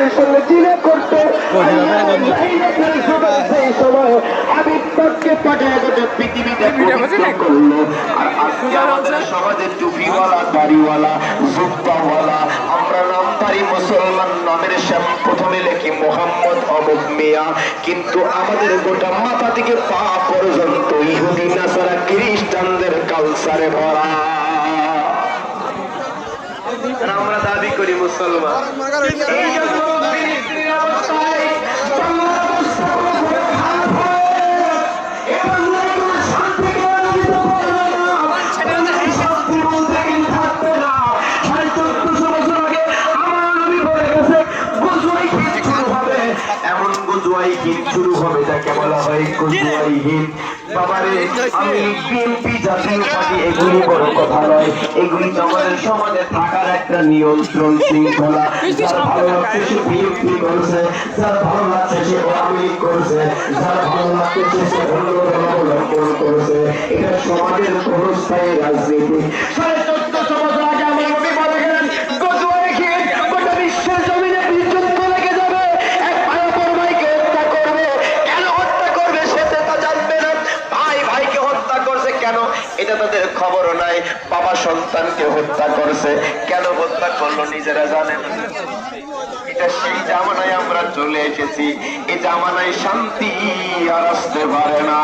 হাবিবের সঙ্গে জিনা করতে সেই সময় হাবিব পাককে পাঠায় গোটা পৃথিবীতে পবিত্র করলো। আর আজকে আমাদের সমাজে টুপিওয়ালা, দাড়িওয়ালা, জুব্বাওয়ালা, আমরা নামধারী মুসলমান নামের সামনে প্রথমে লেখি মোহাম্মদ অমুক মিয়া, কিন্তু আমাদের গোটা মাথা থেকে পা পর্যন্ত ইহুদি নাসারা খ্রিস্টানদের কালচারে ভরা। আমরা দাবি করি মুসলমান। এই জন্য ফিলিস্তিনের অবস্থায় শুরু হবে, যাকে বলা হয় গজওয়াই হিন্দ। বাবারে, আমি বিএনপি জাতীয় পার্টি, এগুলি বড় কথা নয়, এগুলি তো আমাদের সমাজে থাকার একটা নিয়ন্ত্রণ শৃঙ্খলা। যার ভালো লাগছে সে বিএনপি করছে, যার ভালো লাগছে সে আওয়ামী লীগ করছে, যার ভালো লাগছে সে অন্য দল অবলম্বন করছে। এটা সমাজের ক্ষণস্থায়ী রাজনীতি। 1450 বছর আগে আমার নবী বলে গেলেন, গজওয়াই হিন্দ গোটা বিশ্বের জমিনে বিযুদ্ধ লেগে যাবে। এক ভাই অপর ভাইকে হত্যা করবে, কেন হত্যা করবে সেটা তা জানবে না। ভাই ভাইকে হত্যা করছে কেন এটা তাদের খবর নাই। বাবা সন্তানকে হত্যা করছে, কেন হত্যা করলো নিজেরা জানে না। এটা সেই জামানায় আমরা চলে এসেছি, এই জামানায় শান্তি আর আসতে পারে না।